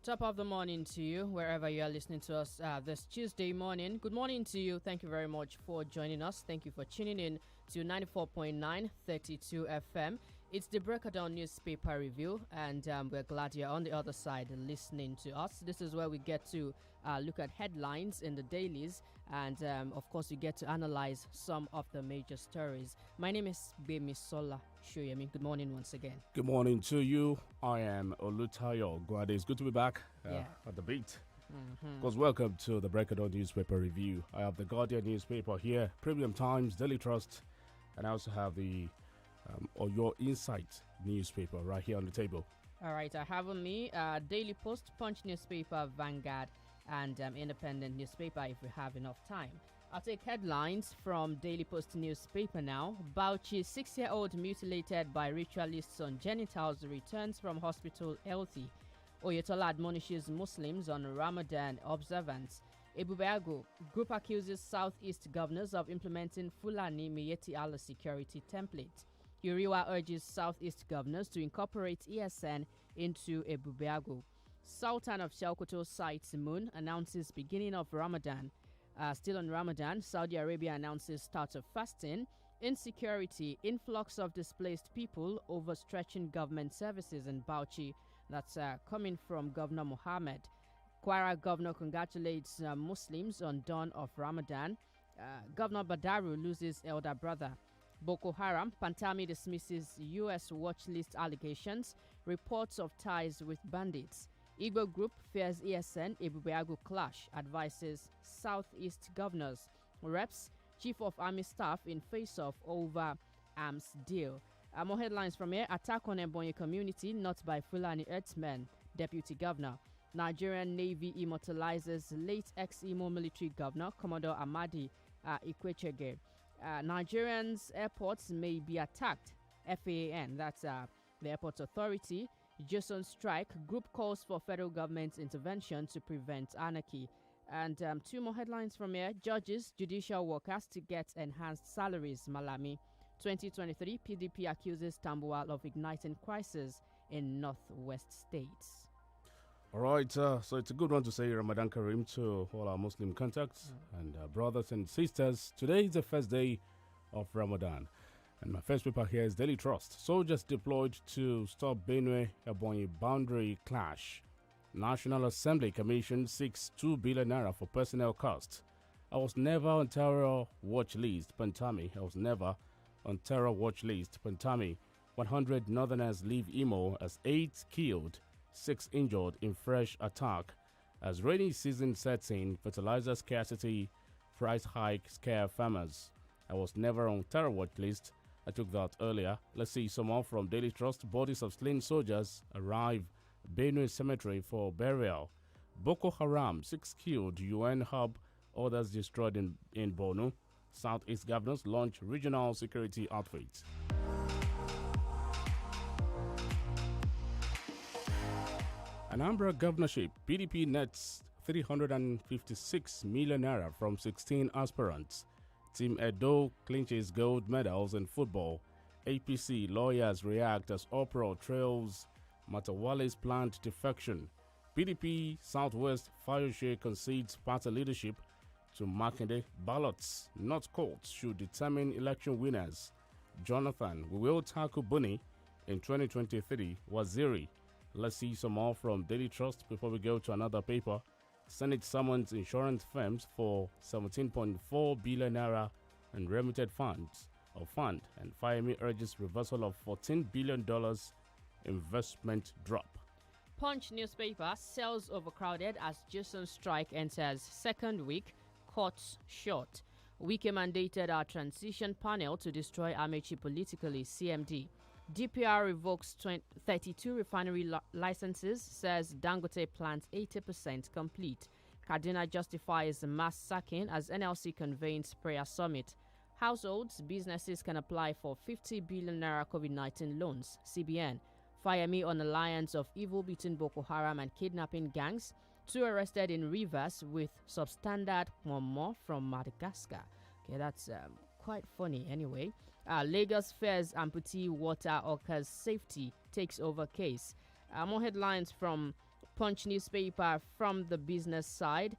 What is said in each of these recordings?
Top of the morning to you, wherever you are listening to us this Tuesday morning. Good morning to you. Thank you very much for joining us. Thank you for tuning in to 94.9 32 FM. It's the Breakdown Newspaper Review, and we're glad you're on the other side listening to us. This is where we get to look at headlines in the dailies, and of course, we get to analyze some of the major stories. My name is GBEMISOLA. SOYEMI. Good morning once again. Good morning to you. I am OLUTAYO. OGUNADE. It's good to be back at the beat. Of course, welcome to the Breakdown Newspaper Review. I have the Guardian newspaper here, Premium Times, Daily Trust, and I also have the Your Insight newspaper right here on the table. All right, I have on me Daily Post, Punch newspaper, Vanguard, and Independent newspaper if we have enough time. I'll take headlines from Daily Post newspaper now. Bauchi, 6-year-old mutilated by ritualists on genitals, returns from hospital healthy. Oyetola admonishes Muslims on Ramadan observance. Ebubeago, group accuses Southeast governors of implementing Fulani Miyetti Allah security template. Uriwa urges Southeast governors to incorporate ESN into Ebubeago. Sultan of Sokoto sights moon, announces beginning of Ramadan. Still on Ramadan, Saudi Arabia announces start of fasting. Insecurity, influx of displaced people overstretching government services in Bauchi. That's coming from Governor Mohammed. Kwara governor congratulates Muslims on dawn of Ramadan. Governor Badaru loses elder brother. Boko Haram, Pantami dismisses U.S. watch list allegations. Reports of ties with bandits. Igbo Group fears ESN Ebubeago clash, advises Southeast governors. Reps, Chief of Army Staff in face-off over arms deal. More headlines from here. Attack on Ebonyi community, not by Fulani Earthmen. Deputy Governor. Nigerian Navy immortalizes late ex-Imo military governor, Commodore Amadi Ikwechege. Nigerians' airports may be attacked. FAAN, that's the airport authority. Jason strike, group calls for federal government's intervention to prevent anarchy. And two more headlines from here. Judges, judicial workers to get enhanced salaries. Malami. 2023, PDP accuses Tambuwal of igniting crisis in northwest states. All right, so it's a good one to say Ramadan Kareem to all our Muslim contacts and brothers and sisters. Today is the first day of Ramadan. And my first paper here is Daily Trust. Soldiers deployed to stop Benue-Ebonyi boundary clash. National Assembly Commission seeks 2 billion naira for personnel costs. I was never on terror watch list, Pantami. I was never on terror watch list, Pantami. 100 northerners leave Imo as 8 killed, 6 injured in fresh attack. As rainy season sets in, fertilizer scarcity, price hike scare farmers. I was never on terror watch list. I took that earlier. Let's see some more from Daily Trust. Bodies of slain soldiers arrive Benue Cemetery for burial. Boko Haram, 6 killed, UN hub, others destroyed in Borno. Southeast governors launch regional security outfits. Anambra governorship, PDP nets 356 million naira from 16 aspirants. Team Edo clinches gold medals in football. APC lawyers react as uproar trails Matawale's planned defection. PDP Southwest Fayoshe concedes party leadership to Makinde. Ballots, not courts, should determine election winners. Jonathan, we will tackle Bunny in 2023. Waziri. Let's see some more from Daily Trust before we go to another paper. Senate summons insurance firms for 17.4 billion naira and remitted funds and FIME urges reversal of $14 billion investment drop. Punch newspaper, sells overcrowded as Jason strike enters second week, cuts short. Wike mandated our transition panel to destroy Amechi politically, CMD. DPR revokes 32 refinery licenses, says Dangote plans 80% complete. Kaduna justifies mass sacking as NLC convenes prayer summit. Households, businesses can apply for 50 billion naira COVID-19 loans, CBN. Fayemi on alliance of evil between Boko Haram and kidnapping gangs. 2 arrested in Rivers with substandard momo from Madagascar. Okay, that's quite funny anyway. Lagos Fair's amputee water Orca's safety takes over case. More headlines from Punch newspaper from the business side.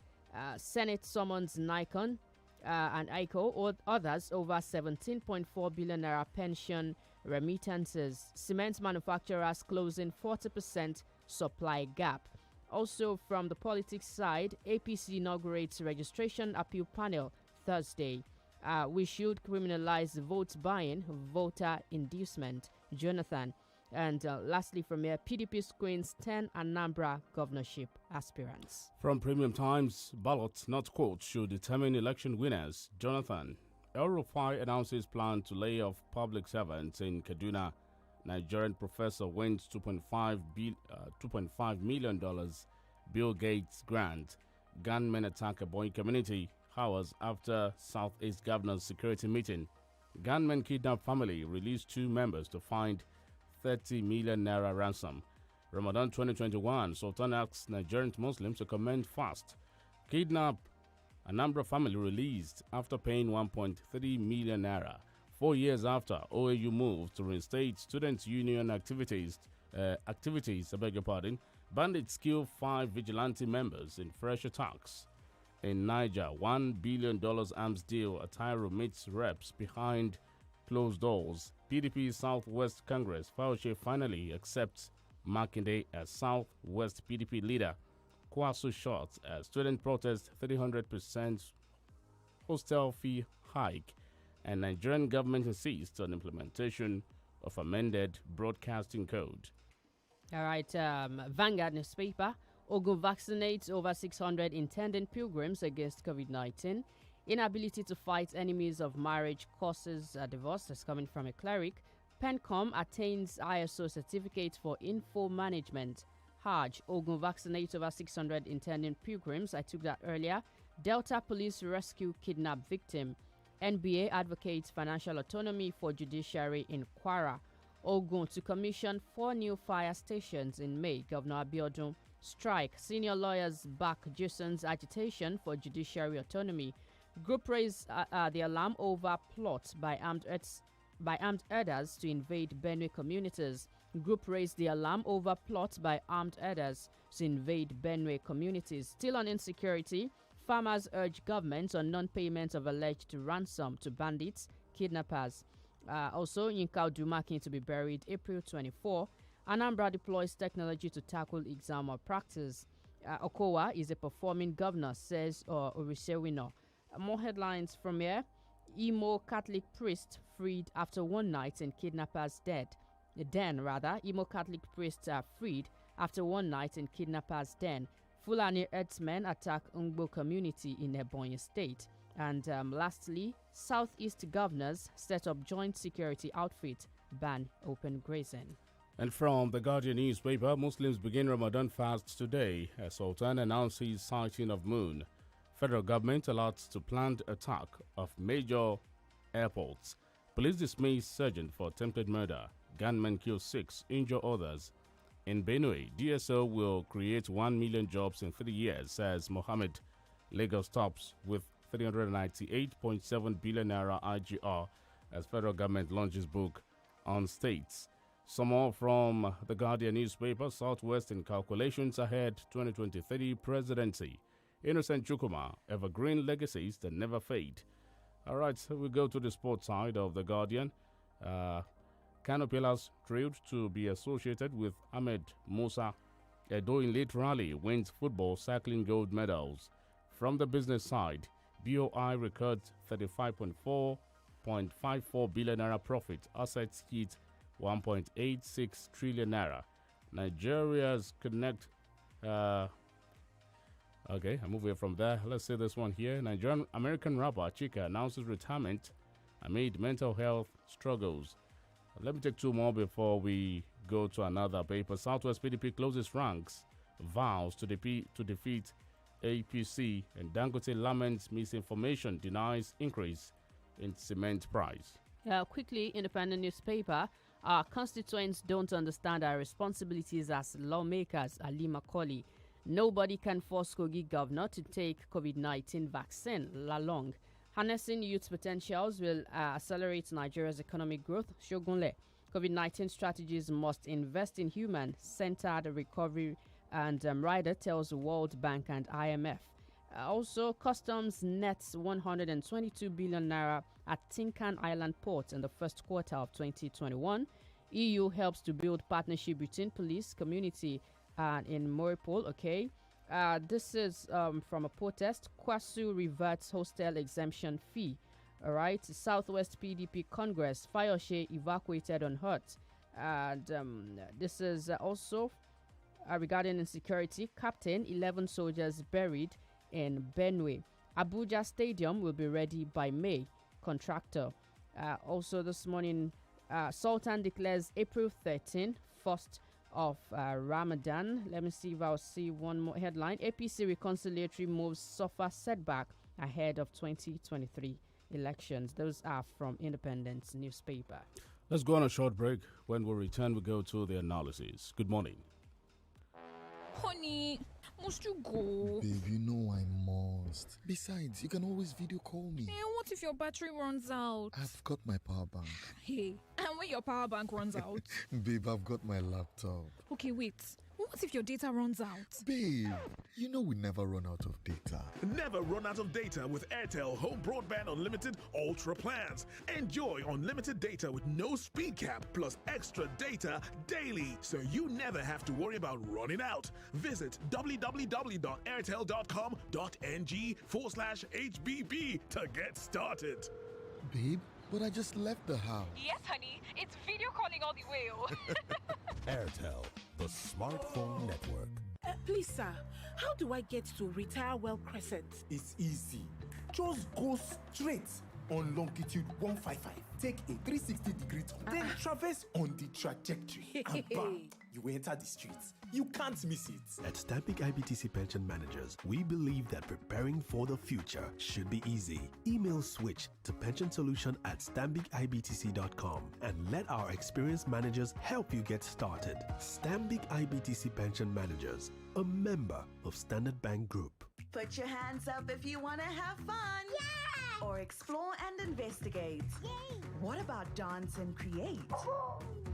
Senate summons Nikon and ICO or others over 17.4 billion naira pension remittances. Cement manufacturers closing 40% supply gap. Also from the politics side, APC inaugurates registration appeal panel Thursday. We should criminalize vote buying, voter inducement. Jonathan. And lastly from here, PDP screens 10 Anambra governorship aspirants. From Premium Times, ballots, not quotes, should determine election winners. Jonathan. El Rufai announces plan to lay off public servants in Kaduna. Nigerian professor wins $2.5 million Bill Gates grant. Gunmen attack a Boeing community hours after Southeast Governor's security meeting. Gunmen kidnap family release 2 members to find 30 million naira ransom. Ramadan 2021, Sultan asks Nigerian Muslims to commend fast. Kidnap Anambra family released after paying 1.3 million naira. 4 years after OAU moved to reinstate student union activities, bandits kill 5 vigilante members in fresh attacks. In Niger, $1 billion arms deal, Atairu meets reps behind closed doors. PDP Southwest Congress, Fauci finally accepts Makinde as Southwest PDP leader. Kwasu shot as student protest 300% hostel fee hike, and Nigerian government insists on implementation of amended broadcasting code. All right, Vanguard newspaper. Ogun vaccinates over 600 intending pilgrims against COVID-19. Inability to fight enemies of marriage causes a divorce. That's coming from a cleric. Pencom attains ISO certificate for info management. Hajj, Ogun vaccinates over 600 intending pilgrims. I took that earlier. Delta police rescue kidnapped victim. NBA advocates financial autonomy for judiciary in Kwara. Ogun to commission 4 new fire stations in May. Governor Abiodun. Strike. Senior lawyers back Jason's agitation for judiciary autonomy. Group raised the alarm over plot by armed herders to invade Benue communities. Group raised the alarm over plot by armed herders to invade Benue communities. Still on insecurity, farmers urge government on non-payment of alleged ransom to bandits, kidnappers. Also, Yinka Dumakin to be buried April 24. Anambra deploys technology to tackle exam malpractice. Okowa is a performing governor, says Orisewino. More headlines from here. Imo Catholic priest freed after one night in kidnappers' Imo Catholic priests are freed after one night in kidnappers' den. Fulani herdsmen attack Ungbo community in Ebonyi State. And lastly, Southeast governors set up joint security outfit, ban open grazing. And from the Guardian newspaper, Muslims begin Ramadan fast today as Sultan announces sighting of moon. Federal government alerts to planned attack of major airports. Police dismiss sergeant for attempted murder. Gunmen kill 6, injure others. In Benue, DSO will create 1 million jobs in 3 years, says Mohammed. Lagos tops with 398.7 billion naira IGR as federal government launches book on states. Some more from the Guardian newspaper. Southwest in calculations ahead 2023 presidency. Innocent Chukuma, evergreen legacies that never fade. All right, so we go to the sports side of the Guardian. Kano Pillars thrilled to be associated with Ahmed Musa. Edo in late rally wins football cycling gold medals. From the business side, BOI records 35.54 billion naira profit. Assets hit 1.86 trillion naira. Nigeria's connect. Okay, I move away from there. Let's see this one here. Nigerian American rapper Chika announces retirement amid mental health struggles. Let me take two more before we go to another paper. Southwest PDP closes ranks, vows to defeat APC, and Dangote laments misinformation, denies increase in cement price. Quickly, independent newspaper. Our constituents don't understand our responsibilities as lawmakers, Ali Macaulay. Nobody can force Kogi governor to take COVID-19 vaccine, Lalong. Harnessing youth potentials will accelerate Nigeria's economic growth, Shogunle. COVID-19 strategies must invest in human-centered recovery, and Ryder tells World Bank and IMF. Also, customs nets 122 billion naira at Tinkan Island port in the first quarter of 2021. EU helps to build partnership between police, community, and in Moripol. Okay, this is from a protest. Kwasu reverts hostel exemption fee. All right, Southwest PDP Congress. Fayoshe evacuated unhurt. And this is also regarding insecurity. Captain, 11 soldiers buried in Benue. Abuja Stadium will be ready by May. Contractor. Also this morning, Sultan declares April 13, first of Ramadan. Let me see if I'll see one more headline. APC reconciliatory moves suffer setback ahead of 2023 elections. Those are from Independence newspaper. Let's go on a short break. When we return, we go to the analysis. Good morning. Honey, must you go? Babe, you know I must. Besides, you can always video call me. What if your battery runs out? I've got my power bank. Hey, and when your power bank runs out? Babe, I've got my laptop. Okay, wait. What if your data runs out? Babe, you know we never run out of data. Never run out of data with Airtel Home Broadband Unlimited Ultra plans. Enjoy unlimited data with no speed cap plus extra data daily, so you never have to worry about running out. Visit www.airtel.com.ng/HBB to get started. Babe, but I just left the house. Yes, honey. It's video calling all the way. Airtel, the smartphone network. Please, sir, how do I get to Retire Well Crescent? It's easy. Just go straight on longitude 155. Take a 360-degree turn, then traverse on the trajectory. And bam, you enter the streets. You can't miss it. At Stambic IBTC Pension Managers, we believe that preparing for the future should be easy. Email switch to pensionsolution@stambicibtc.com and let our experienced managers help you get started. Stambic IBTC Pension Managers, a member of Standard Bank Group. Put your hands up if you want to have fun. Yeah! Or explore and investigate. Yay! What about dance and create?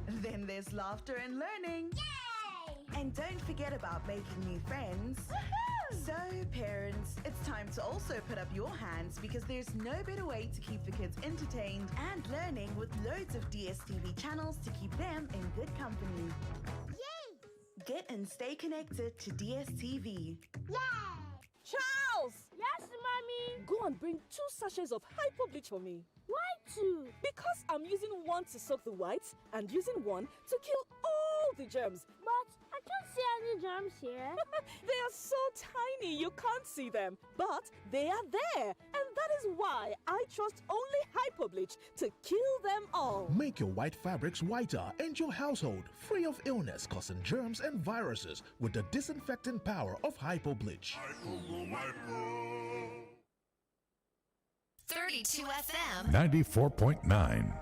Then there's laughter and learning. Yay! And don't forget about making new friends. Woohoo! So, parents, it's time to also put up your hands, because there's no better way to keep the kids entertained and learning with loads of DSTV channels to keep them in good company. Yay! Get and stay connected to DSTV. Yeah! Charles! Yes, Mommy? Go and bring 2 sachets of hypo bleach for me. Why 2? Because I'm using one to soak the whites and using one to kill all the germs. But I can't see any germs here. They are so tiny you can't see them. But they are there. And that is why I trust only hypo bleach to kill them all. Make your white fabrics whiter and your household free of illness causing germs and viruses with the disinfecting power of hypo bleach. 32 FM 94.9.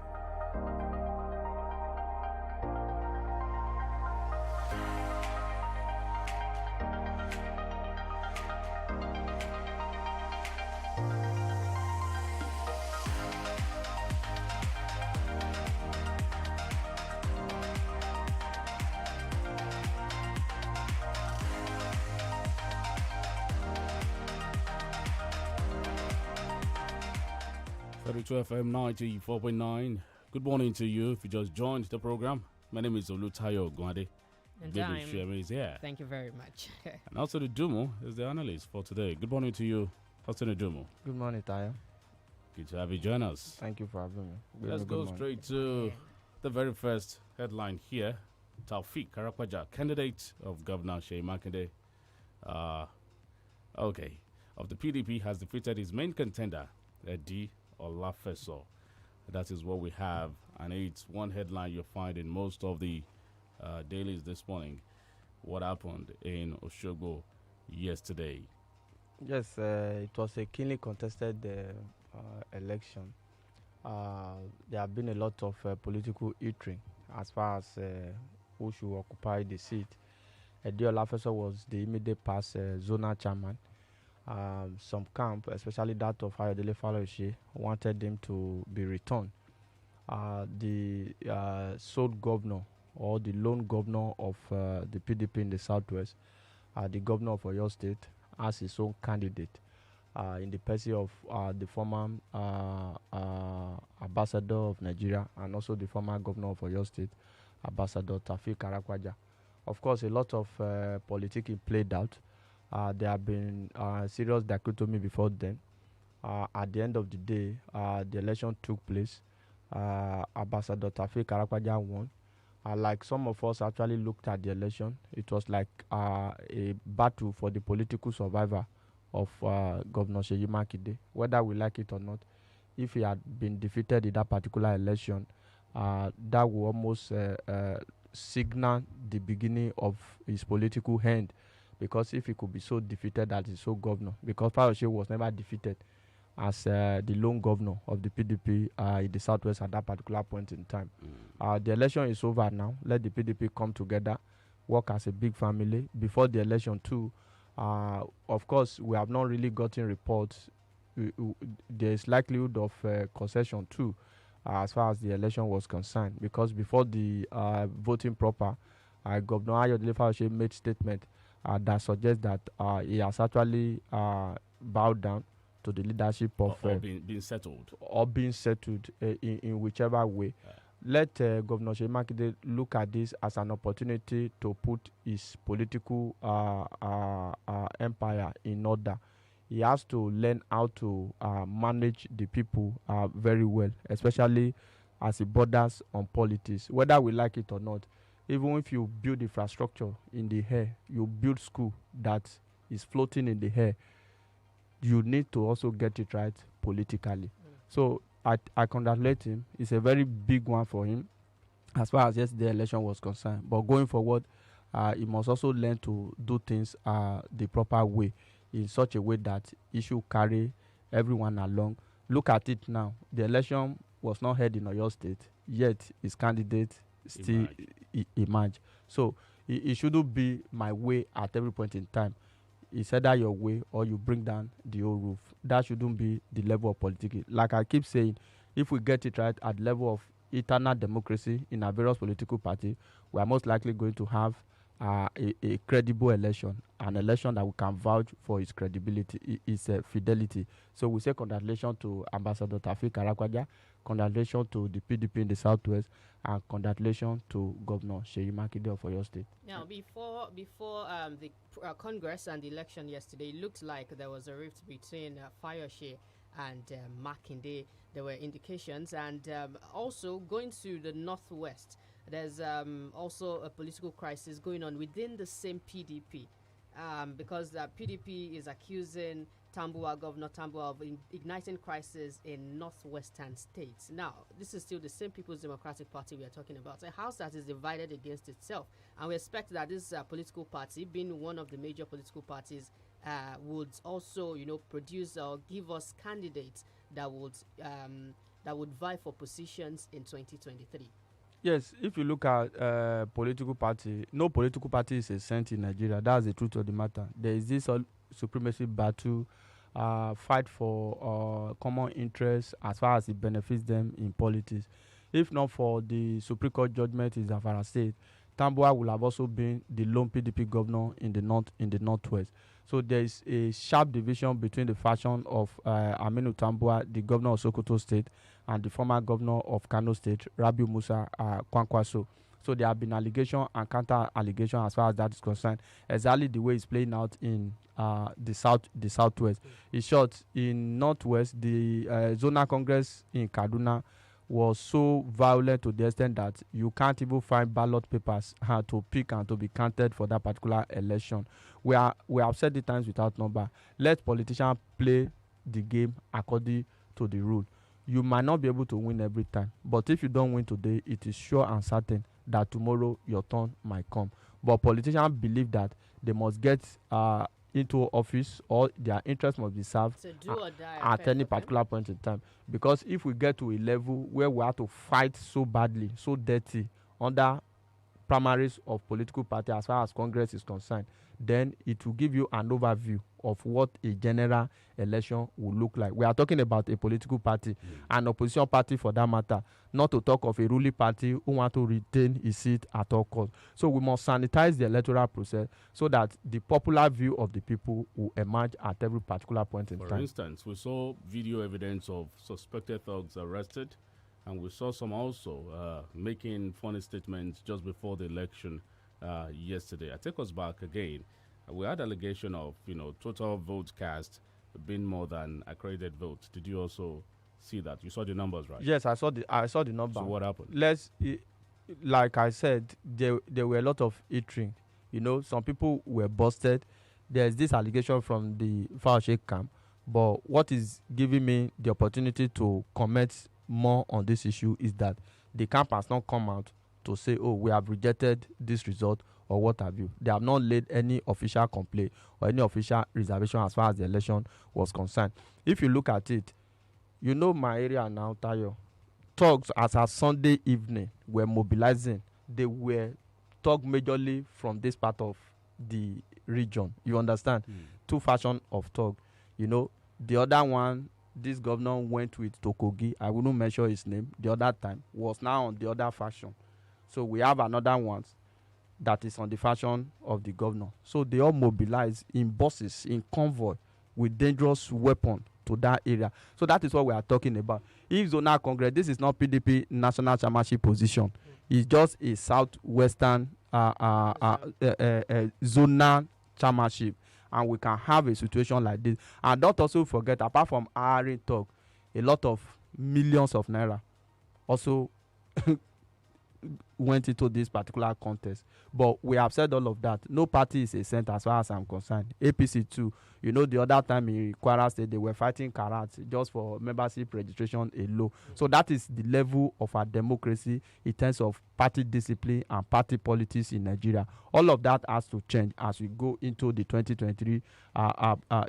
FM 94.9. Good morning to you. If you just joined the program, my name is OLUTAYO, OGUNADE. And GBEMISOla is here. Thank you very much. And also the Dumo is the analyst for today. Good morning to you, Pastor Dumo. Good morning, Tayo. Good to have you join us. Thank you for having me. Let's go straight to the very first headline here. Taufik Karakwaja, candidate of Governor Sheyi Makinde, of the PDP, has defeated his main contender, Edi Olafeso. That is what we have, and it's one headline you'll find in most of the dailies this morning. What happened in Oshogbo yesterday? Yes, it was a keenly contested election. There have been a lot of political eating as far as who should occupy the seat. Edi Olafeso was the immediate past zonal chairman. Some camp, especially that of Ayodele Faloyese, wanted him to be returned. The sole governor or the lone governor of the PDP in the southwest, the governor of Oyo State, as his own candidate in the person of the former ambassador of Nigeria and also the former governor of Oyo State, Ambassador Taufik Karakwaja. Of course, a lot of politicking played out. There have been serious dichotomy before then. At the end of the day, the election took place. Ambassador Taufik Karakwaja won. Like some of us actually looked at the election, it was like a battle for the political survivor of Governor Sheyi Makinde. Whether we like it or not, if he had been defeated in that particular election, that would almost signal the beginning of his political end. Because if he could be so defeated as his sole governor, because Fayose was never defeated as the lone governor of the PDP in the southwest at that particular point in time. The election is over now. Let the PDP come together, work as a big family. Before the election too, of course, we have not really gotten reports. There is likelihood of concession too, as far as the election was concerned. Because before the voting proper, Governor Ayodele Fayose made statement that suggests that he has actually bowed down to the leadership of being settled in whichever way. Let Governor Sheyi Makinde look at this as an opportunity to put his political empire in order. He has to learn how to manage the people very well, especially as he borders on politics, whether we like it or not. Even if you build infrastructure in the air, you build school that is floating in the air, you need to also get it right politically. So I congratulate him. It's a very big one for him as far as the election was concerned. But going forward, he must also learn to do things the proper way, in such a way that he should carry everyone along. Look at it now. The election was not held in Oyo State, yet his candidate still emerge. So it shouldn't be my way at every point in time. It's either your way or you bring down the whole roof. That shouldn't be the level of politics. Like I keep saying, if we get it right at the level of eternal democracy in our various political parties, we are most likely going to have a credible election, an election that we can vouch for its credibility, its fidelity. So we say congratulations to Ambassador Taufik Karakwaja, congratulations to the PDP in the Southwest, and congratulations to Governor Sheyi Makinde of Oyo State. Now, before the Congress and the election yesterday, it looked like there was a rift between Fayose and Makinde. There were indications, and also going to the Northwest, there's also a political crisis going on within the same PDP, because the PDP is accusing Governor Tambuwa of igniting crisis in northwestern states. Now, this is still the same People's Democratic Party we are talking about, a house that is divided against itself. And we expect that this political party, being one of the major political parties, would also, produce or give us candidates that would vie for positions in 2023. Yes, if you look at political party, no political party is a saint in Nigeria. That's the truth of the matter. There is this supremacy battle, fight for common interests as far as it benefits them in politics. If not for the Supreme Court judgment in Zamfara State, Tambuwa will have also been the lone PDP governor in the northwest. So there is a sharp division between the faction of Aminu Tambuwa, the governor of Sokoto State, and the former governor of Kano State, Rabiu Musa Kwankwaso. So there have been allegation and counter allegation as far as that is concerned. Exactly the way it's playing out in the southwest. In short, in northwest, the zonal congress in Kaduna was so violent to the extent that you can't even find ballot papers to pick and to be counted for that particular election. We have said the times without number. Let politicians play the game according to the rule. You might not be able to win every time, but if you don't win today, it is sure and certain that tomorrow your turn might come. But politicians believe that they must get into office, or their interest must be served at any particular point in time. Because if we get to a level where we have to fight so badly, so dirty, under primaries of political party as far as Congress is concerned, then it will give you an overview of what a general election will look like. We are talking about a political party, an opposition party for that matter, not to talk of a ruling party who want to retain his seat at all costs. So we must sanitize the electoral process so that the popular view of the people will emerge at every particular point in time. For instance, we saw video evidence of suspected thugs arrested, and we saw some also making funny statements just before the election yesterday. I take us back again. We had allegation of, total votes cast being more than accredited votes. Did you also see that? You saw the numbers, right? Yes, I saw the number. So what happened? Like I said, there were a lot of eating. Some people were busted. There's this allegation from the Fauci camp, but what is giving me the opportunity to comment more on this issue is that the camp has not come out to say, oh, we have rejected this result or what have you. They have not laid any official complaint or any official reservation as far as the election was concerned. If you look at it, my area now, Tayo, thugs as a Sunday evening were mobilizing. They were thugs majorly from this part of the region. You understand? Two fashion of thug. The other one, this governor went with Tokogi. I wouldn't mention his name. The other time was now on the other fashion. So we have another one that is on the fashion of the governor. So they all mobilize in buses, in convoy, with dangerous weapon to that area. So that is what we are talking about. If Zonal Congress, this is not PDP national chairmanship position. It's just a southwestern zonal chairmanship. And we can have a situation like this. And don't also forget, apart from hiring talk, a lot of millions of naira also went into this particular contest. But we have said all of that. No party is a saint as far as I'm concerned. APC too. The other time in Kwara State, they were fighting Karat just for membership registration alone. So that is the level of our democracy in terms of party discipline and party politics in Nigeria. All of that has to change as we go into the 2023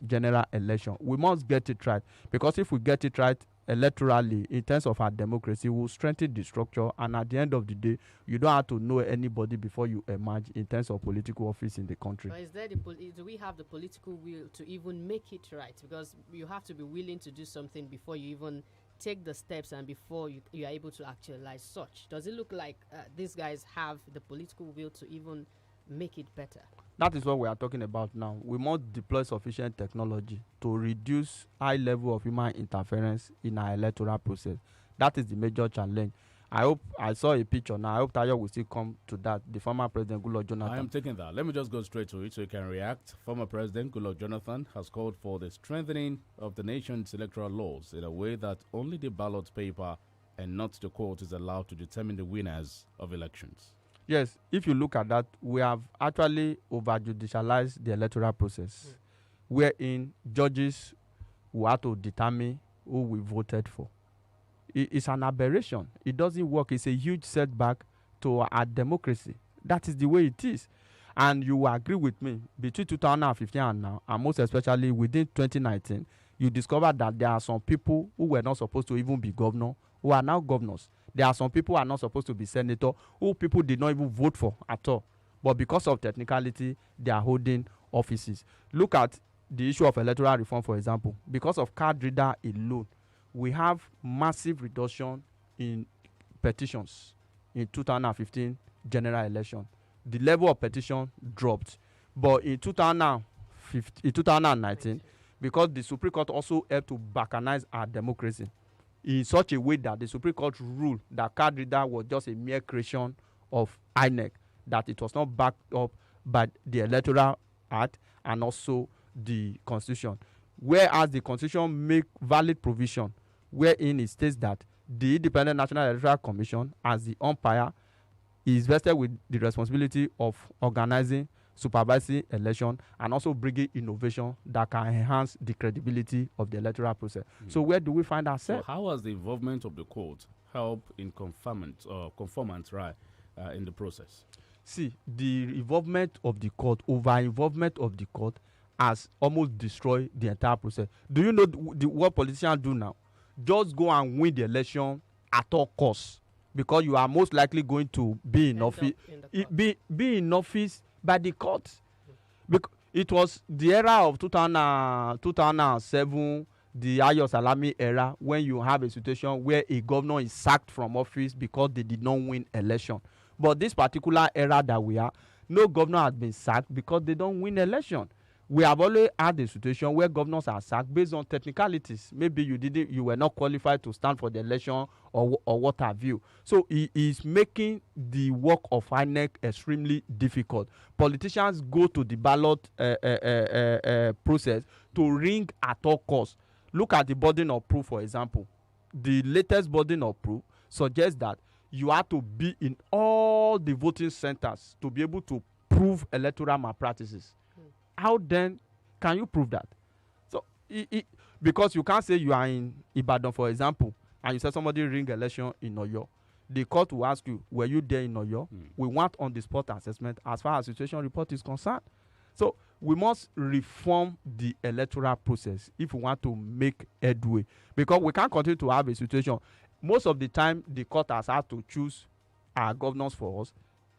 general election. We must get it right, because if we get it right electorally in terms of our democracy, will strengthen the structure, and at the end of the day, you don't have to know anybody before you emerge in terms of political office in the country. But do we have the political will to even make it right? Because you have to be willing to do something before you even take the steps and before you are able to actualize such. Does it look like these guys have the political will to even make it better? That is what we are talking about now. We must deploy sufficient technology to reduce high level of human interference in our electoral process. That is the major challenge. I saw a picture now. I hope Tayo will still come to that. The former President Goodluck Jonathan. I am taking that. Let me just go straight to it so you can react. Former President Goodluck Jonathan has called for the strengthening of the nation's electoral laws in a way that only the ballot paper and not the court is allowed to determine the winners of elections. Yes, if you look at that, we have actually over-judicialized the electoral process, wherein judges will have to determine who we voted for. It's an aberration. It doesn't work. It's a huge setback to our democracy. That is the way it is. And you will agree with me, between 2015 and now, and most especially within 2019, you discover that there are some people who were not supposed to even be governor, who are now governors. There are some people who are not supposed to be senator, who people did not even vote for at all. But because of technicality, they are holding offices. Look at the issue of electoral reform, for example. Because of card reader alone, we have massive reduction in petitions in 2015 general election. The level of petition dropped. But in 2019, because the Supreme Court also helped to balkanize our democracy in such a way that the Supreme Court ruled that card reader was just a mere creation of INEC, that it was not backed up by the Electoral Act and also the Constitution. Whereas the Constitution make valid provision wherein it states that the Independent National Electoral Commission, as the umpire, is vested with the responsibility of organizing, supervising election, and also bringing innovation that can enhance the credibility of the electoral process. So where do we find ourselves? So how has the involvement of the court helped in conformance in the process? See, the involvement of the court, over-involvement of the court, has almost destroyed the entire process. Do you know what politicians do now? Just go and win the election at all costs, because you are most likely going to be in office. Be in office by the court. Because it was the era of 2007, the Ayo Salami era, when you have a situation where a governor is sacked from office because they did not win election. But this particular era that we are, no governor has been sacked because they don't win election. We have always had a situation where governors are sacked based on technicalities. Maybe you were not qualified to stand for the election, or what have you. So it is making the work of INEC extremely difficult. Politicians go to the ballot process to ring at all costs. Look at the burden of proof, for example. The latest burden of proof suggests that you have to be in all the voting centers to be able to prove electoral malpractices. How then can you prove that? So, because you can't say you are in Ibadan, for example, and you say somebody ring election in Oyo. The court will ask you, were you there in Oyo? We want on-the-spot assessment as far as situation report is concerned. So, we must reform the electoral process if we want to make headway. Because we can't continue to have a situation. Most of the time, the court has had to choose our governors for us.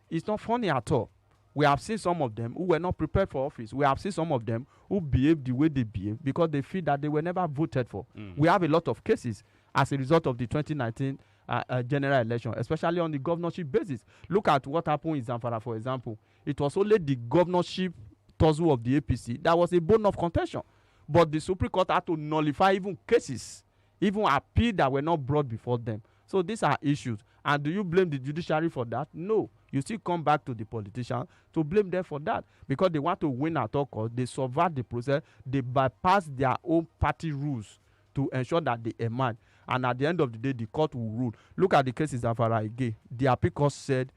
It's not funny at all. We have seen some of them who were not prepared for office. We have seen some of them who behave the way they behave because they feel that they were never voted for. We have a lot of cases as a result of the 2019 general election, especially on the governorship basis. Look at what happened in Zamfara, for example. It was only the governorship tussle of the APC that was a bone of contention. But the Supreme Court had to nullify even cases, even appeal that were not brought before them. So these are issues. And do you blame the judiciary for that? No. You still come back to the politicians to blame them for that, because they want to win at all costs. They subvert the process. They bypass their own party rules to ensure that they emerge. And at the end of the day, the court will rule. Look at the cases of Araige. The appeal court said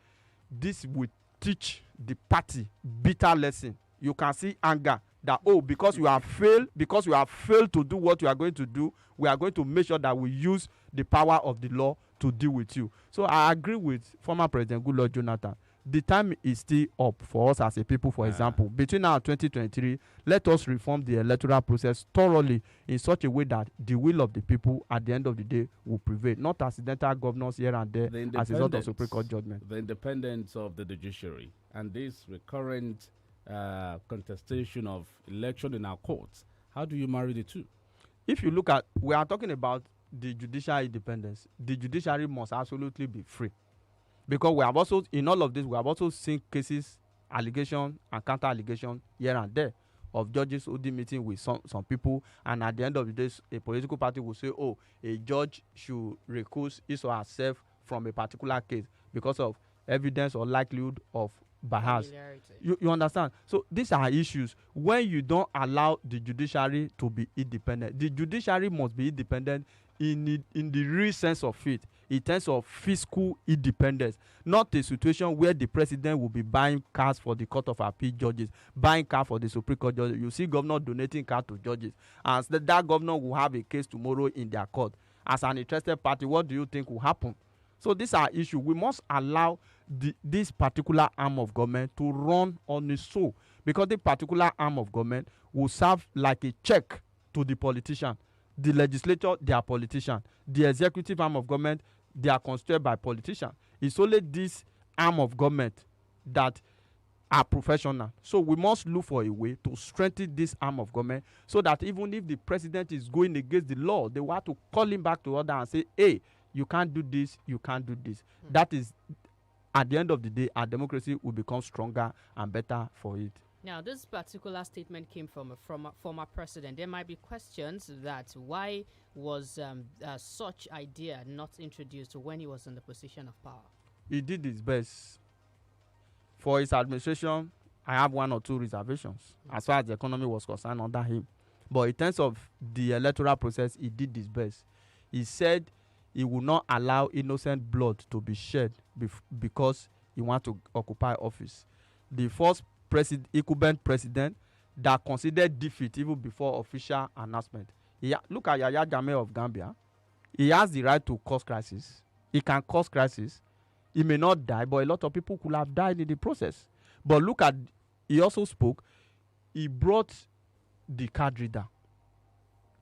this will teach the party bitter lesson. You can see anger that, because you have failed to do what you are going to do, we are going to make sure that we use the power of the law to deal with you. So I agree with former President Goodluck Jonathan. The time is still up for us as a people, for example. Between now and 2023, let us reform the electoral process thoroughly in such a way that the will of the people at the end of the day will prevail, not accidental governors here and there as a result of Supreme Court judgment. The independence of the judiciary and this recurrent contestation of election in our courts, how do you marry the two? If you look at, we are talking about the judicial independence. The judiciary must absolutely be free, because we have also, in all of this, we have also seen cases, allegation and counter allegation here and there of judges holding meeting with some people, and at the end of the day, a political party will say, a judge should recuse his or herself from a particular case because of evidence or likelihood of bias. You understand? So these are issues. When you don't allow the judiciary to be independent, the judiciary must be independent in the real sense of it, in terms of fiscal independence, not a situation where the president will be buying cars for the Court of Appeal judges, buying cars for the Supreme Court judges. You see governor donating cars to judges, and that governor will have a case tomorrow in their court. As an interested party, what do you think will happen? So these are issues. We must allow this particular arm of government to run on its own, because the particular arm of government will serve like a check to the politician. The legislature, they are politicians. The executive arm of government, they are constituted by politicians. It's only this arm of government that are professional. So we must look for a way to strengthen this arm of government, so that even if the president is going against the law, they will have to call him back to order and say, hey, you can't do this, you can't do this. That is, at the end of the day, our democracy will become stronger and better for it. Now, this particular statement came from a former president. There might be questions that why was such idea not introduced when he was in the position of power? He did his best. For his administration, I have one or two reservations as far as the economy was concerned under him. But in terms of the electoral process, he did his best. He said he will not allow innocent blood to be shed because he wants to occupy office. The first incumbent president that considered defeat even before official announcement. Look at Yahya Jammeh of Gambia. He has the right to cause crisis. He can cause crisis. He may not die, but a lot of people could have died in the process. But look at, he also spoke. He brought the card reader.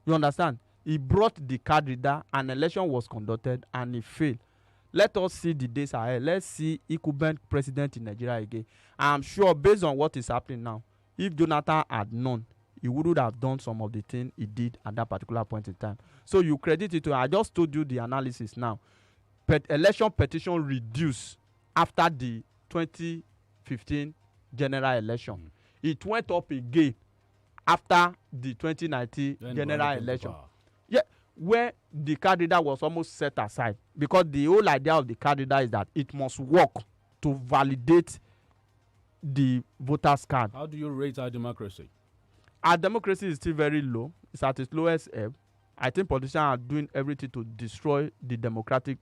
You understand? He brought the card reader, an election was conducted, and he failed. Let us see the days ahead. Let's see incumbent president in Nigeria again. I'm sure, based on what is happening now, if Jonathan had known, he wouldn't have done some of the things he did at that particular point in time. So you credit it to him. I just told you the analysis now. Election petition reduced after the 2015 general election. It went up again after the 2019 general election. Yeah, where the card reader was almost set aside, because the whole idea of the card reader is that it must work to validate the voter's card. How do you rate our democracy? Our democracy is still very low. It's at its lowest ebb. I think politicians are doing everything to destroy the democratic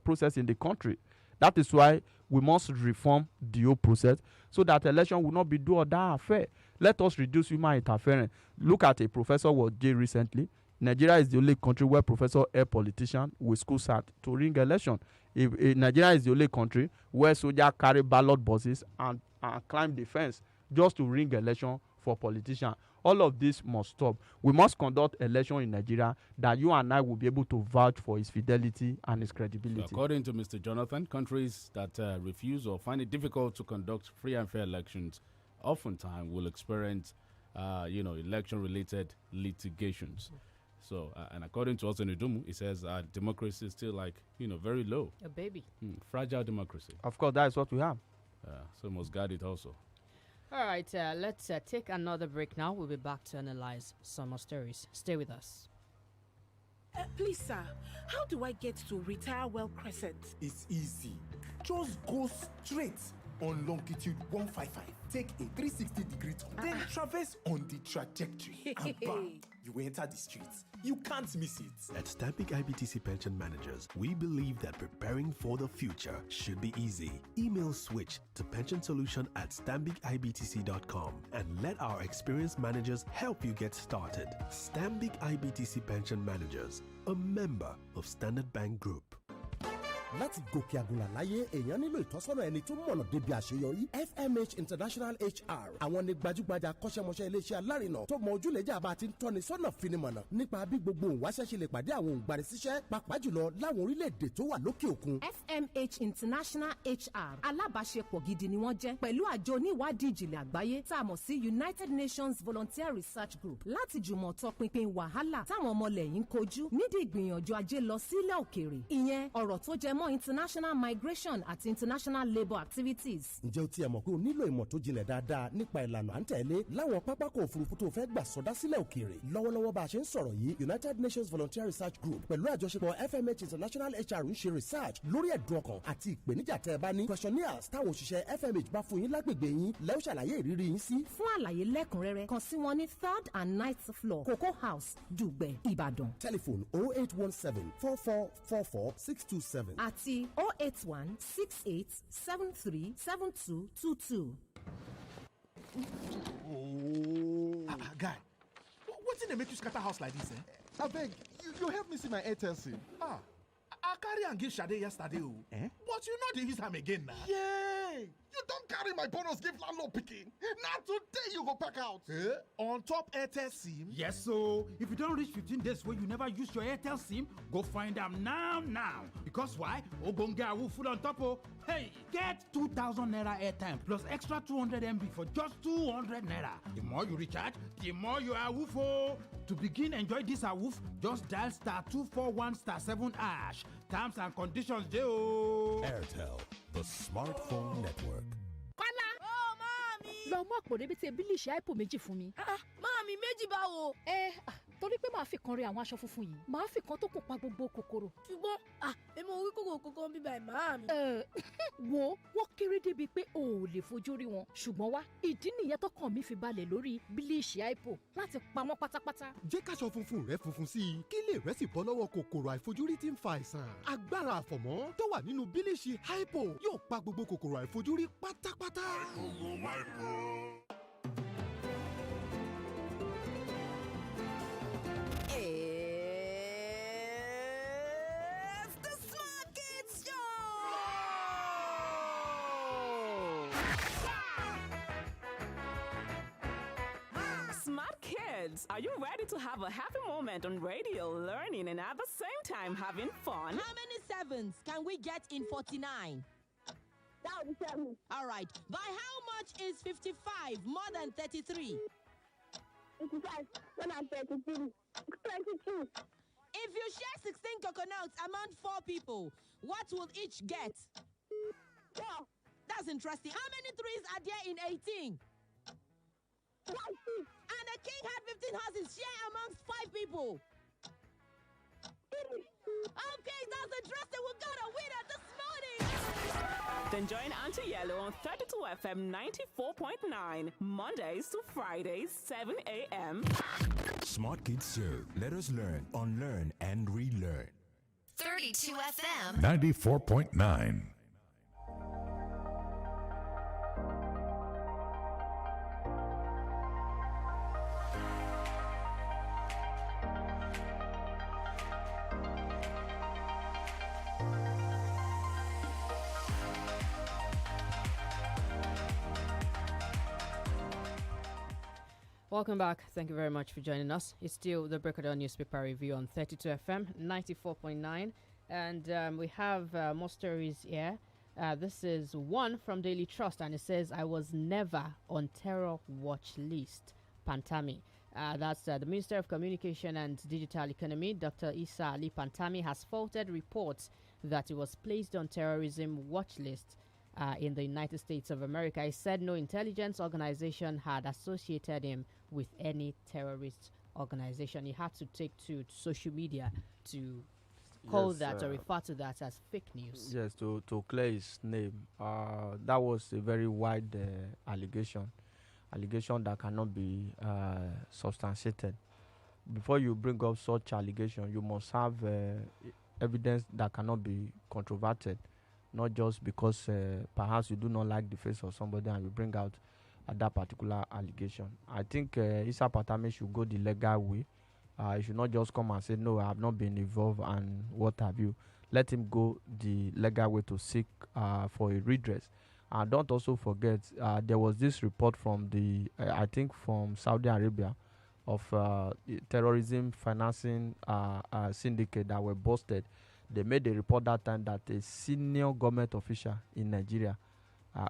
process in the country. That is why we must reform the whole process so that election will not be do or die affair. Let us reduce human interference. Look at a professor was jailed recently. Nigeria is the only country where professor help politician with school start to ring election. Nigeria is the only country where soldiers carry ballot boxes and climb the fence just to ring election for politicians. All of this must stop. We must conduct election in Nigeria that you and I will be able to vouch for its fidelity and its credibility. So according to Mr. Jonathan, countries that refuse or find it difficult to conduct free and fair elections oftentimes will experience, election-related litigations. So, and according to Osen Idumu, he says democracy is still very low. A baby. Fragile democracy. Of course, that is what we have. So we must guard it also. All right, let's take another break now. We'll be back to analyze some more stories. Stay with us. Please, sir, how do I get to Retire Well Crescent? It's easy. Just go straight on longitude 155. Take a 360-degree turn, then traverse on the trajectory. And bam, you enter the streets. You can't miss it. At Stabic IBTC Pension Managers, we believe that preparing for the future should be easy. Email switch to pensionsolution@stambicibtc.com and let our experienced managers help you get started. Stabic IBTC Pension Managers, a member of Standard Bank Group. láti gòkè àgùnlà láyé èèyàn nílò ìtọ́sọ́nà ẹni tó mọ̀nà débi àṣeyọrí. FMH International HR àwọn ni gbajúgbajà akọ́ṣẹ́mọṣẹ́ iléeṣẹ́ alárinà tó mọ ojúlẹ̀jà bá ti ń tọ́ni sọ́nà finimọ̀nà nípa bí gbogbo òǹwáṣẹ́ ṣe lè pàdé àwọn òǹgbanisíṣẹ́ pàápàá jùlọ láwọn orílẹ̀-èdè tó wà lókè òkun. FMH International HR alábàáṣepọ̀ gidi ni wọ́n jẹ́ pẹ̀lú àjọ oníwádìí ìjìnlẹ̀ àgbáyé tá a mọ̀ sí United Nations Volunteer Research Group láti jùmọ̀ tọpinpin wàhálà táwọn ọmọlẹ́yìn ń kojú nídìí ìgbìyànjú ajé lọ sílẹ̀ òkèèrè. ìyẹn ọ̀rọ̀ tó jẹ mọ́ international migration àti international labour activities. ǹjẹ́ o tiẹ̀ mọ̀ pé o nílò ìmọ̀ tó jinlẹ̀ dáadáa nípa ìlànà à ń tẹ̀lé láwọn pápákọ̀ òfurufú tó fẹ́ gbà sọdá sílẹ̀ òkèèrè. lọ́wọ́lọ́wọ́ bá a ṣe ń sọ̀rọ̀ yìí United Nations Volunteer Research Group pẹ̀lú àjọṣepọ̀ FMH International HR ń ṣe research lórí ẹ̀dùn ọkàn àti ìpèníjà tẹ́ ẹ bá ní. questionnaires táwọn òṣìṣẹ́ FMH bá fún yín lágbègbè yín lẹ́ ó ṣàlàyé ìrírí yín sí. fún àlàyé lẹ́kùnrẹ́rẹ́ kàn sí wọn ní 3rd and 9th floor Cocoa House Dùgbẹ̀ Ìbàdàn. telephone 0817 4444 627 àti 081 68 73 7222. Guy, wetin dey make you scatter house like this, eh? Abeg, you help me see my Airtel SIM. I carry am give Sade yesterday o. But you no dey use am again na. Yay! You don carry my bonus give landlord pikin. Na today you go pack out. On top Airtel SIM? Yes, so if you don reach 15 days wey you never use your Airtel SIM, go find am now. Because why? Ogbonge awoof full on top o. Hey, get 2,000 naira airtime plus extra 200 MB for just 200 naira. The more you recharge, the more you awoof o. To begin enjoy this awoof, just dial *241*7#. Terms and conditions dey o. Airtel, the smartphone network. Kọ́lá. Ó máa mi. Lọ mú àpò rẹ́bí tí ebílì ṣe àìpò méjì fún mi. Máa mi méjì báwo. torí pé màá fi kan rí àwọn aṣọ funfun yìí màá fi kan tó kù pa gbogbo kòkòrò. ṣùgbọ́n èmi ò rí kòkòrò bíbá ẹ̀ máa mi. wo wọ́n kéré débi pé o ò lè fojú rí wọn ṣùgbọ́n wá ìdí nìyẹn tọkàn mi fi balẹ̀ lórí bílíìṣì àìpò láti pa wọ́n pátápátá. jẹ́ káṣọ funfun rẹ funfun sí i kí lè rẹ́ sì bọ́ lọ́wọ́ kòkòrò àìfojúrí tí ń fa àìsàn. agbára àfọ̀mọ́ tó wà nínú bílíìṣì àìpò yóò pa gbogbo kòkòrò àìfojúrí pátápátá. Are you ready to have a happy moment on radio, learning, and at the same time having fun? How many sevens can we get in 49? That would be 7. All right. By how much is 55 more than 33? 55 more than 33. 22. If you share 16 coconuts among 4 people, what will each get? 4. That's interesting. How many 3s are there in 18? 5. And the king had 15 horses. Share amongst 5 people. Okay, that's interesting. We got a winner this morning. Then join Auntie Yellow on 32 FM 94.9, Mondays to Fridays, 7 a.m. Smart Kids Show. Let us learn, unlearn, and relearn. 32 FM 94.9. Welcome back. Thank you very much for joining us. It's still the Breakdown Newspaper Review on 32 FM 94.9. And we have more stories here. This is one from Daily Trust, and it says, I was never on terror watch list. Pantami. That's the Minister of Communication and Digital Economy, Dr. Isa Ali Pantami, has faulted reports that he was placed on terrorism watch list in the United States of America. He said no intelligence organization had associated him with any terrorist organization. He had to take to social media to call that or refer to that as fake news. Yes, to clear his name. That was a very wide allegation that cannot be substantiated. Before you bring up such allegation, you must have evidence that cannot be controverted, not just because perhaps you do not like the face of somebody and you bring out that particular allegation. I think Isa Patame should go the legal way. He should not just come and say, no, I have not been involved and what have you. Let him go the legal way to seek for a redress. And don't also forget, there was this report from I think from Saudi Arabia of terrorism financing syndicate that were busted. They made a report that time that a senior government official in Nigeria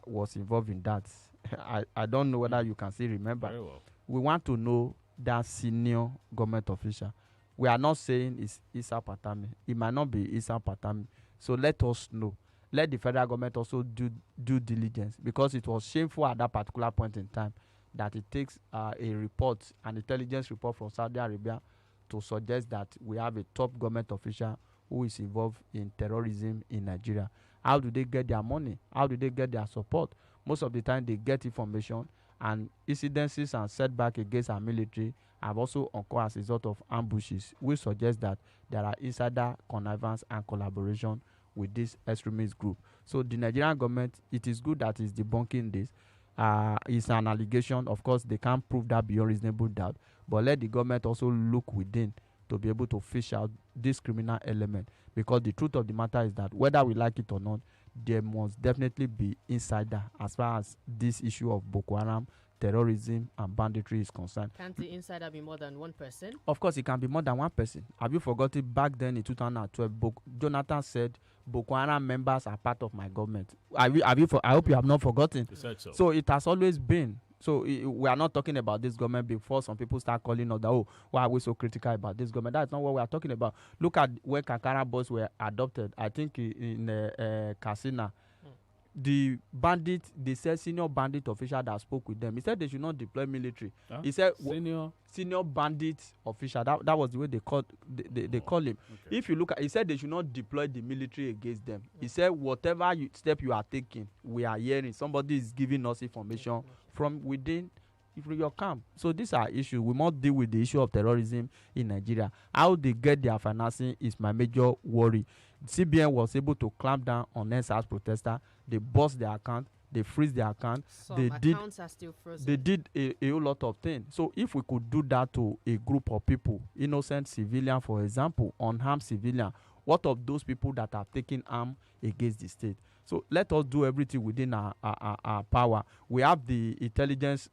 was involved in that. I don't know whether you can still remember. Very well. We want to know that senior government official. We are not saying it's Isa Patami. It might not be Isa Patami. So let us know. Let the federal government also do due diligence, because it was shameful at that particular point in time that it takes a report, an intelligence report from Saudi Arabia, to suggest that we have a top government official who is involved in terrorism in Nigeria. How do they get their money? How do they get their support? Most of the time they get information, and incidences and setback against our military have also occurred as a result of ambushes, which suggest that there are insider connivance and collaboration with this extremist group. So the Nigerian government, it is good that it's debunking this. It's an allegation. Of course, they can't prove that beyond reasonable doubt, but let the government also look within to be able to fish out this criminal element, because the truth of the matter is that whether we like it or not, there must definitely be insider as far as this issue of Boko Haram, terrorism and banditry is concerned. Can't the insider be more than one person? Of course, it can be more than one person. Have you forgotten back then in 2012, Jonathan said Boko Haram members are part of my government? I hope you have not forgotten. He said so. So it has always been. So we are not talking about this government before some people start calling us that, oh, why are we so critical about this government? That's not what we are talking about. Look at where Kankara boys were adopted. I think in Katsina. the bandit, they said senior bandit official that spoke with them, he said they should not deploy military. He said senior bandit official, that was the way they call him. Okay. If you look at, he said they should not deploy the military against them. He said whatever step you are taking, we are hearing somebody is giving us information from within your camp. So these are issues. We must deal with the issue of terrorism in Nigeria. How they get their financing is my major worry. CBN was able to clamp down on NSAS protesters. They bust their account. They freeze their account. Accounts are still frozen. They did a whole lot of things. So if we could do that to a group of people, innocent civilian, for example, unarmed civilian, what of those people that are taking arm against the state? So let us do everything within our power. We have the intelligence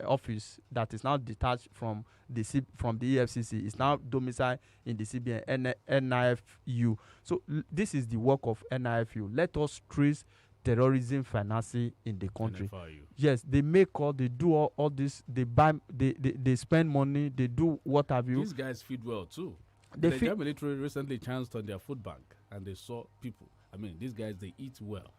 office that is now detached from the EFCC. It's now domiciled in the CBN, NIFU. So this is the work of NIFU. Let us trace terrorism financing in the country. NFIU. Yes, they make they do all this. They buy, they spend money. They do what have you. These guys feed well too. The Nigerian military recently chanced on their food bank and they saw people. I mean, these guys, they eat well.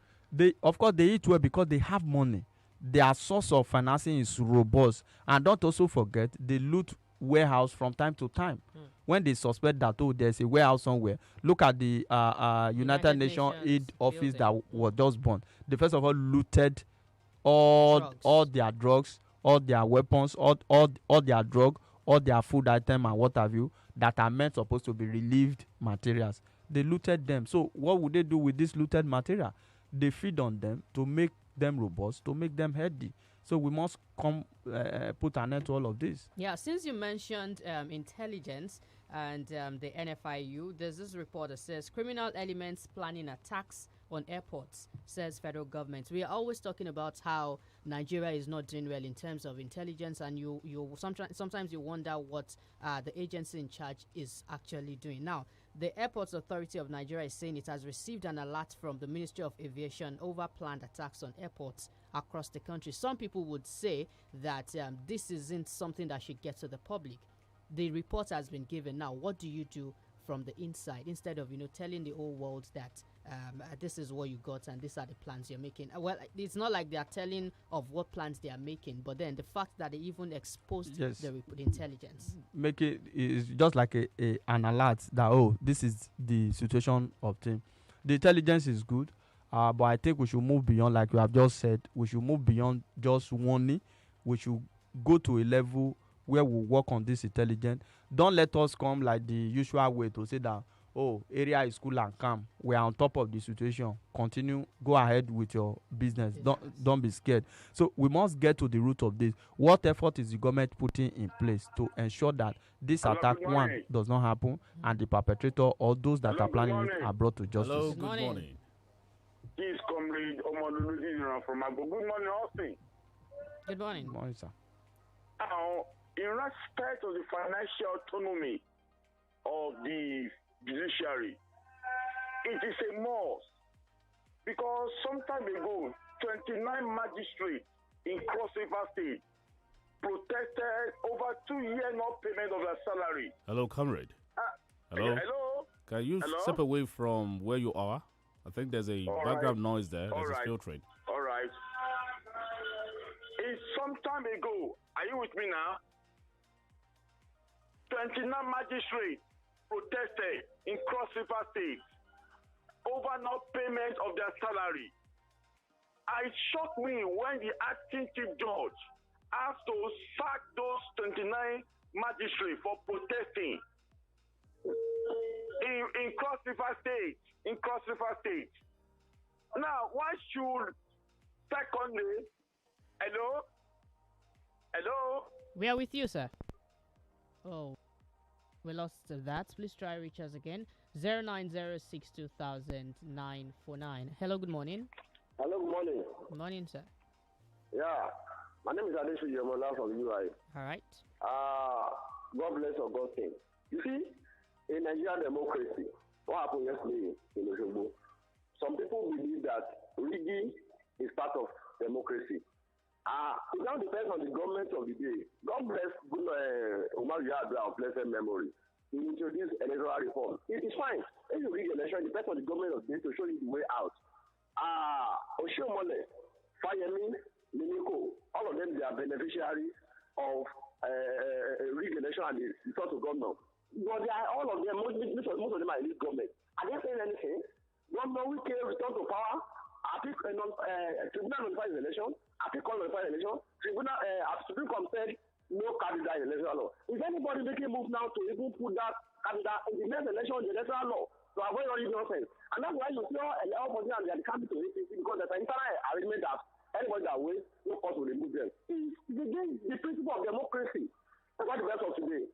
Of course, they eat well because they have money. Their source of financing is robust. And don't also forget, they loot warehouse from time to time. When they suspect that, there's a warehouse somewhere. Look at the United Nations aid office that was just burned. They first of all looted all their drugs, all their weapons, all their drug, all their food item and what have you that are meant supposed to be relieved materials. They looted them. So what would they do with this looted material? They feed on them to make them robust, to make them healthy. So we must put an end to all of this. Yeah, since you mentioned intelligence and the NFIU, there's this report that says criminal elements planning attacks on airports, says federal government. We are always talking about how Nigeria is not doing well in terms of intelligence, and you sometimes you wonder what the agency in charge is actually doing. Now, the Airports Authority of Nigeria is saying it has received an alert from the Ministry of Aviation over planned attacks on airports across the country. Some people would say that this isn't something that should get to the public. The report has been given. Now, what do you do from the inside instead of telling the whole world that this is what you got and these are the plans you're making? Well, it's not like they are telling of what plans they are making, but then the fact that they even exposed the intelligence. Make it is just like an alert that this is the situation of things. The intelligence is good, but I think we should move beyond, like you have just said. We should move beyond just warning. We should go to a level where we work on this intelligence. Don't let us come like the usual way to say that area is cool and calm. We are on top of the situation. Continue, go ahead with your business. Don't be scared. So we must get to the root of this. What effort is the government putting in place to ensure that this attack does not happen and the perpetrator or those that are planning it are brought to justice? Hello, good morning. This is comrade Omolulu from Agbo. Good morning, Austin. Good morning. Good morning, sir. Now, in respect of the financial autonomy of the judiciary, it is a must, because some time ago 29 magistrates in Cross River State protested over 2 years not payment of their salary. Hello, comrade. Hello. Can you step away from where you are? I think there's a background noise there. There's a filtering. All right. It's some time ago. Are you with me now? 29 magistrates protested in Cross River State over not payment of their salary. It shocked me when the acting chief judge asked to sack those 29 magistrates for protesting in Cross River State. Now, why should secondly? Hello? We are with you, sir. Oh, we lost that. Please try reach us again. 09062000-949. Hello, good morning. Hello, good morning. Good morning, sir. Yeah, my name is Adesu Yemola from UI. All right. God bless Augustine. You see, in Nigerian democracy, what happened yesterday in Osogbo? Some people believe that rigging is part of democracy. It now depends on the government of the day. God bless Umar Yadra of blessed memory. He introduced electoral reform. It is fine. If you rig election, it depends on the government of the day to show you the way out. Oshomole, Fayemi, Miniko, all of them, they are beneficiaries of regulation and the sort of government. But they are, all of them, most of them are in this government. Are they saying anything? Governor Wike return to power, tribunal notified election, Apicol notified election, tribunal, Supreme Court said no candidate in electoral law. Is anybody making move now to even put that candidate in the next election in the electoral law to avoid all this nonsense? And that's why you see all opposition and they are coming to APC because there's an internal arrangement that anybody that waits, no cost will remove them. It's against the principle of democracy. That's what the best of today.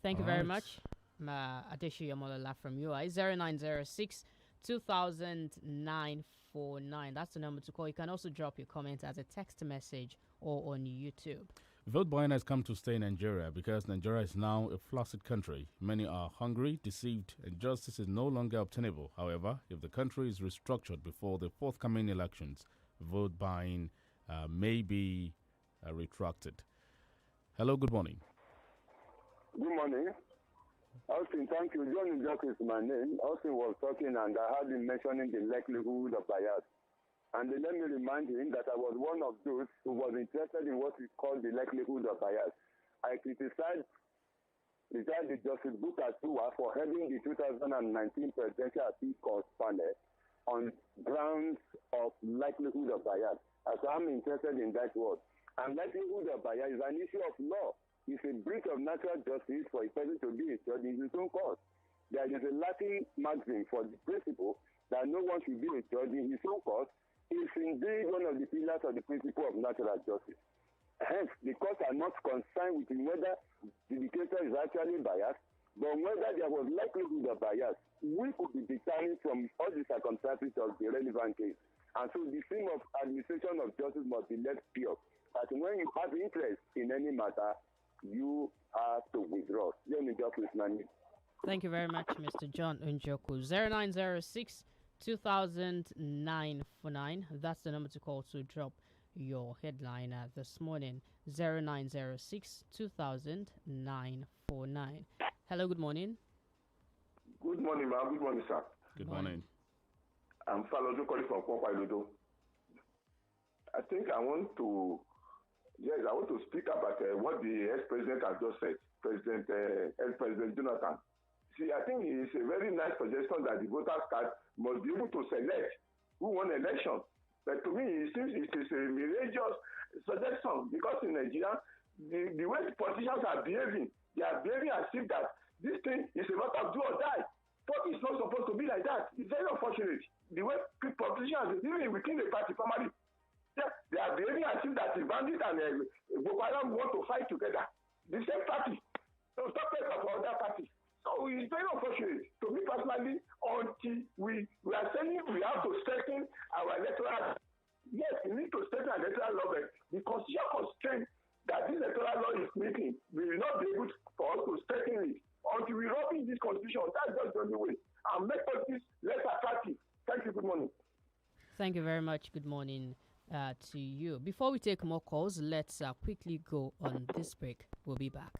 Thank you very much. Adeshi Yamolala from UI 0906 200949. That's the number to call. You can also drop your comment as a text message or on YouTube. Vote buying has come to stay in Nigeria because Nigeria is now a flaccid country. Many are hungry, deceived, and justice is no longer obtainable. However, if the country is restructured before the forthcoming elections, vote buying may be retracted. Hello, good morning. Good morning. Austin, thank you. John Injok is my name. Austin was talking and I heard him mentioning the likelihood of bias. And let me remind him that I was one of those who was interested in what we call the likelihood of bias. I criticized the Justice Bukka Tuwa for heading the 2019 Presidential Appeal Court panel on grounds of likelihood of bias. As I'm interested in that word. And likelihood of bias is an issue of law. It's a breach of natural justice for a person to be a judge in his own cause. There is a Latin maxim for the principle that no one should be a judge in his own cause. It's indeed one of the pillars of the principle of natural justice. Hence, the courts are not concerned with whether the dictator is actually biased, but whether there was likelihood of bias. We could be determined from all the circumstances of the relevant case. And so the theme of administration of justice must be left pure. That when you have interest in any matter, you have to withdraw. Thank you very much, Mr. John Unjoku. 0906 200949. That's the number to call to drop your headline this morning. 0906 200949. Hello, good morning. Good morning, ma'am. Good morning, sir. Good morning. I'm Falojo calling from Kwakwa. I think I want to speak about what the ex-president has just said, President Jonathan. See, I think it's a very nice suggestion that the voters card must be able to select who won election. But to me, it seems it is a miraculous suggestion because in Nigeria, the way the politicians are behaving, they are behaving as if that this thing is a matter of do or die. But it's not supposed to be like that. It's very unfortunate. The way politicians, even within the party, formally, they are behaving as if that the bandits and Boko Haram want to fight together. The same party. So stop it for other party. So it's very unfortunate. To me personally, until we are saying we have to strengthen our electoral. Yes, we need to strengthen our electoral law, but the constitutional constraint that this electoral law is making, we will not be able for us to strengthen it until we rubbish this constitution. That's just the only way. And make politics less attractive. Thank you. Good morning. Thank you very much. Good morning. To you. Before we take more calls, let's quickly go on this break. We'll be back.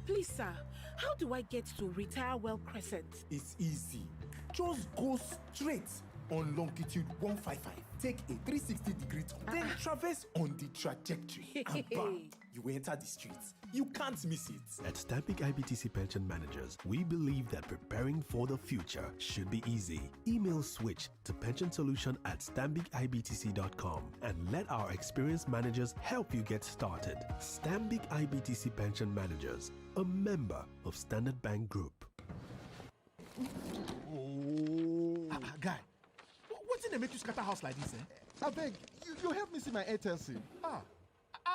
Please, sir, how do I get to Retire Well Crescent? It's easy. Just go straight on longitude 155. Take a 360-degree turn, then traverse on the trajectory. And bam, you enter the streets. You can't miss it. At Stamping IBTC Pension Managers, we believe that preparing for the future should be easy. Email switch to pensionsolution@stambicibtc.com and let our experienced managers help you get started. Stambik IBTC Pension Managers, a member of Standard Bank Group. Guy, what's in the make you scatter house like this, eh? I beg, you help me see my Airtel SIM. I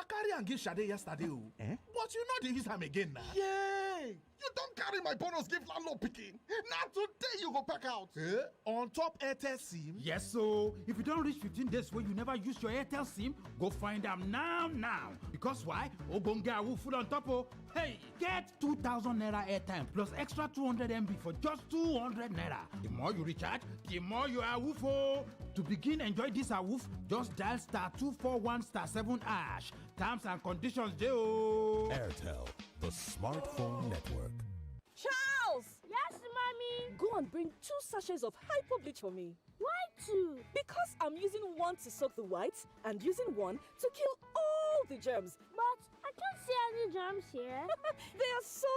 carry and give Shade yesterday, but you know they use him again now. Yay! You don't carry my bonus give landlord picking. Now today you go pack out. On top Airtel SIM? Yes, so if you don't reach 15 days where you never use your Airtel SIM, go find them now. Because why? Ogonga will full on top of. Hey, get 2,000 naira airtime plus extra 200 MB for just 200 naira. The more you recharge, the more you are woofo. To begin enjoy this awoof, just dial *241*7#. Terms and conditions, Joe. Airtel, the smartphone network. Charles! Yes, mommy? Go and bring 2 sachets of hypo bleach for me. Why 2? Because I'm using one to soak the whites and using one to kill all the germs. But I can't see any germs here. They are so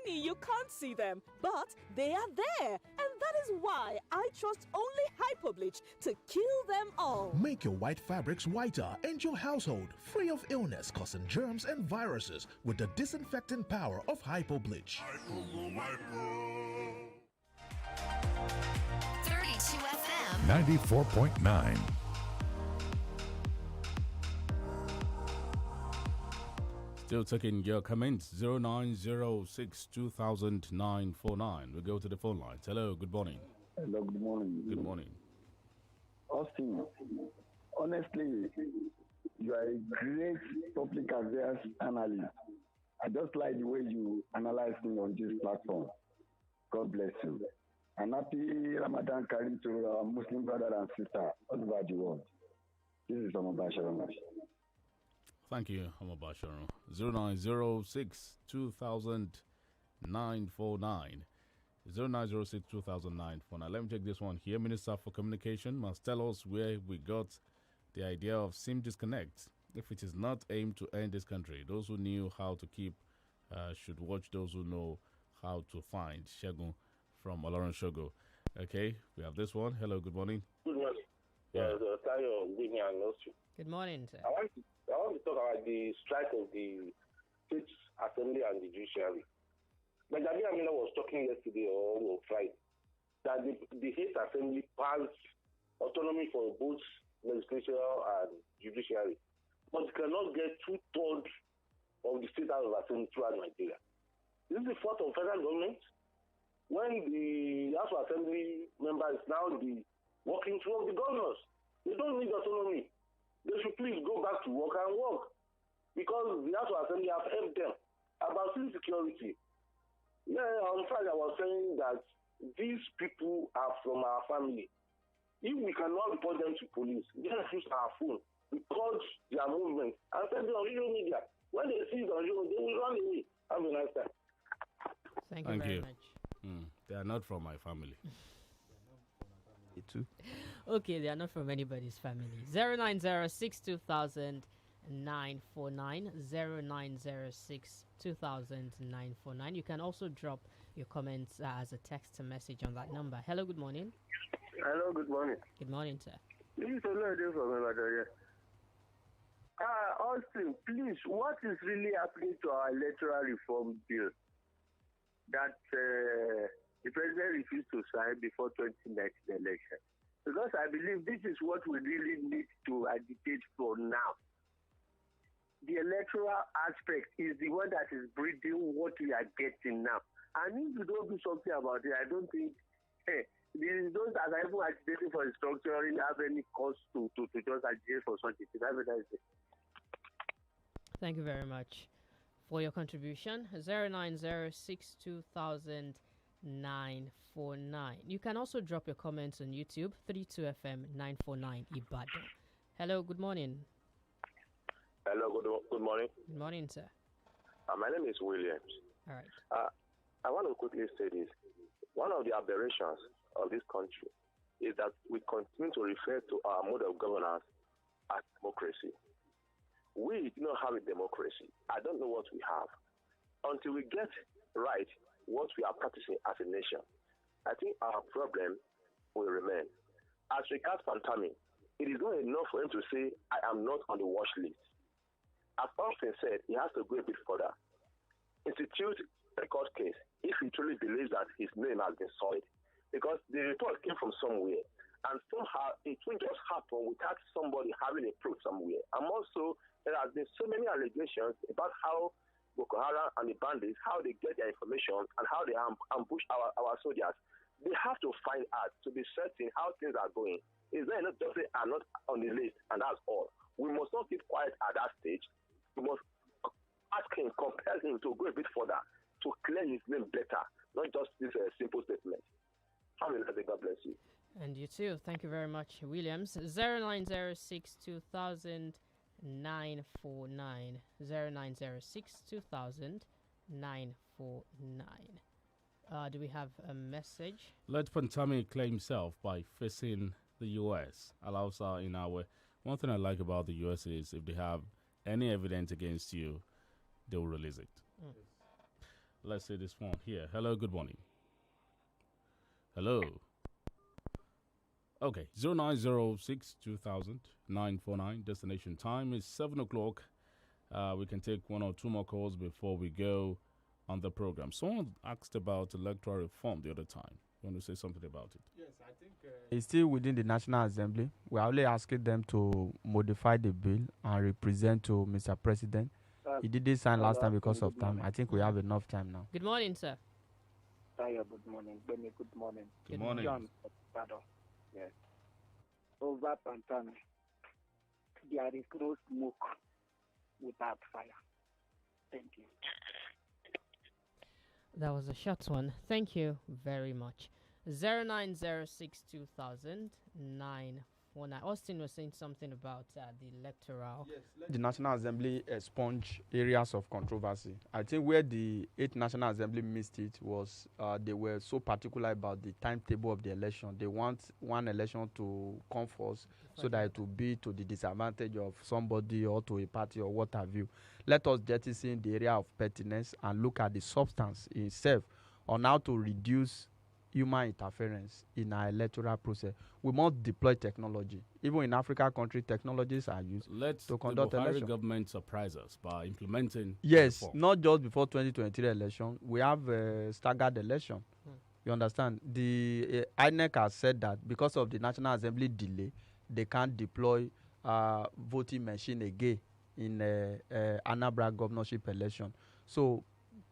tiny you can't see them, but they are there. And that is why I trust only hypo bleach to kill them all. Make your white fabrics whiter and your household free of illness causing germs and viruses with the disinfecting power of hypo bleach. 32 FM 94.9. Still taking your comments. 0906-2000-949. We go to the phone lines. Hello, good morning. Hello, good morning. Good morning. Austin, honestly, you are a great public affairs analyst. I just like the way you analyze things on this platform. God bless you. And happy Ramadan Kareem to our Muslim brother and sister all over the world. This is Omar Sharon. Thank you, Omar Sharon. 0906-2000-949. 0906-2000-949. Let me take this one here. Minister for Communication must tell us where we got the idea of SIM disconnect. If it is not aimed to end this country, those who knew how to keep should watch those who know how to find. Shegun from Oloron Shogo. Okay, we have this one. Hello, good morning. Good morning. Yeah. Good morning, sir. I want to talk about the strike of the State Assembly and the Judiciary. Benjamin Amina was talking yesterday or Friday that the State Assembly passed autonomy for both legislature and judiciary, but it cannot get 2/3 of the State House of Assembly throughout Nigeria. This is the fault of federal government. When the House of Assembly member is now the working through of the governors, they don't need autonomy. They should please go back to work and work, because the House of Assembly have helped them about civil security. Yeah, on Friday I was saying that these people are from our family. If we cannot report them to police, just use our phone, record their movement, and send it on social media. When they see it on social media, they will run away. Have a nice time. Thank you very much. They are not from my family. Too. Okay, they are not from anybody's family. 0906-2000-949. 0906-2000-949. You can also drop your comments as a text message on that number. Hello, good morning. Hello, good morning. Good morning, sir. This is Oluyede from Ibadan. Austin, please, what is really happening to our electoral reform bill that the president refused to sign before 2019 election? Because I believe this is what we really need to agitate for now. The electoral aspect is the one that is breeding what we are getting now. And if you don't do something about it, I don't think those that are even agitating for restructuring have any cause to just agitate for such a thing. Have a nice day. Thank you very much for your contribution. 0906-2000-949. You can also drop your comments on YouTube. 32FM 949 Ibadan. Hello, good morning. Hello, good morning. Good morning, sir. My name is Williams. All right. I want to quickly say this. One of the aberrations of this country is that we continue to refer to our mode of governance as democracy. We do not have a democracy. I don't know what we have. Until we get right what we are practicing as a nation, I think our problem will remain. As regards Fantami, it is not enough for him to say, I am not on the watch list. As Austin said, he has to go a bit further. Institute a court case if he truly believes that his name has been soiled. Because the report came from somewhere. And somehow it will just happen without somebody having a proof somewhere. And also, there has been so many allegations about how Boko Haram and the bandits, how they get their information and how they ambush our soldiers. They have to find out to be certain how things are going. Is there enough just say are not on the list and that's all? We must not keep quiet at that stage. We must ask him, compel him to go a bit further to clear his name better, not just this simple statement. Have a nice day. God bless you. And you too. Thank you very much, Williams. 0906-2000-949. 0906-2000-949. Do we have a message? Let Pantami claim himself by facing the U.S. allows in our way. One thing I like about the U.S. is if they have any evidence against you, they will release it. Let's say this one here. Hello, good morning. Hello. Okay, 0906-2000-949. Destination time is 7 o'clock. We can take one or two more calls before we go on the program. Someone asked about electoral reform the other time. You want to say something about it? Yes, I think it's still within the National Assembly. We are only asking them to modify the bill and represent to Mr. President. He didn't sign last time because of time. I think we have enough time now. Good morning, sir. Good morning. Benny, good morning. Good morning. John, pardon. Yes. Over Pantami, there is no smoke without fire. Thank you. That was a short one. Thank you very much. 0906-2000-949. Austin was saying something about the electoral. Yes, the National Assembly expunge areas of controversy. I think where the 8th National Assembly missed it was they were so particular about the timetable of the election. They want one election to come first so that it will be to the disadvantage of somebody or to a party or what have you. Let us jettison the area of pettiness and look at the substance itself on how to reduce human interference in our electoral process. We must deploy technology. Even in African countries, technologies are used to conduct the Buhari elections. government surprise us by implementing Yes, reform. not just before 2023 election. We have a staggered election. You understand? The INEC has said that because of the National Assembly delay, they can't deploy voting machine again in Anambra governorship election. So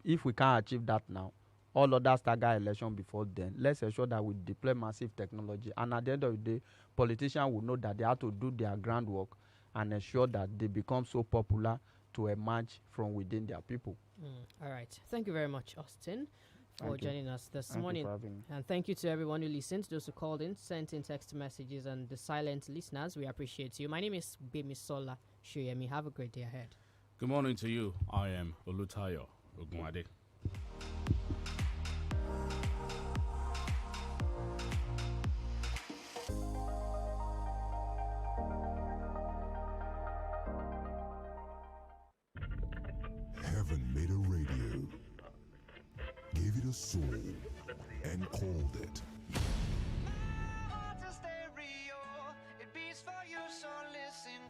if we can't achieve that now, all other staggered election before then, let's ensure that we deploy massive technology. And at the end of the day, politicians will know that they have to do their groundwork and ensure that they become so popular to emerge from within their people. All right. Thank you very much, Austin, for joining us this morning. Thank you for having me. And thank you to everyone who listened, those who called in, sent in text messages, and the silent listeners. We appreciate you. My name is GBEMISOLA SOYEMI. Have a great day ahead. Good morning to you. I am OLUTAYO OGUNADE. Heaven made a radio, gave it a soul, and called it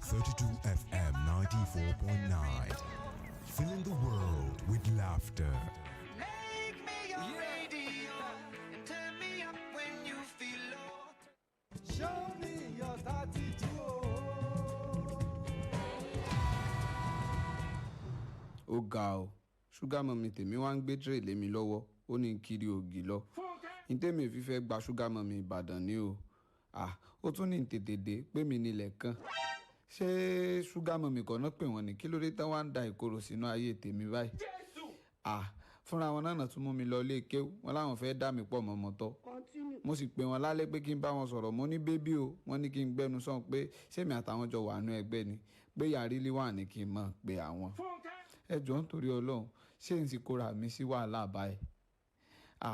32 FM 94.9, filling the world with laughter. Make me your radio and turn me up when you feel low. Show me your 32. Ó ga ọ ṣúgà mọ́mí tèmi wá ń gbé tírè lé mi lọ́wọ́ ó ní kiri ògì lọ ní tèmi fi fẹ́ gba ṣúgà mọ́mí Ìbàdàn ni o ó tún ní tètè dé pé mi nílẹ̀ kan ṣé ṣúgà mọ́mí kan náà pè wọ́n ní kí ló dé tán wá ń da ìkorò sínú ayé tèmi báyìí fúnra wọn náà tún mú mi lọ ilé kéwú wọn láwọn fẹ́ dá mi pọ̀ mọ́mọ́ tọ́ mo sì pè wọ́n lálẹ́ pé kí n bá wọn sọ̀rọ̀ mo ní bébí o wọ́n ní kí n gbẹ́nu sọ̀n pé ṣémi àtàwọn jọ wà nú ẹgbẹ́ ni pé yàrá ilé wà ní kí n mọ̀ pé àwọn ẹ jọ̀ọ́ nítorí Ọlọ́run ṣé n sì kóra mi sí wàhálà báyìí.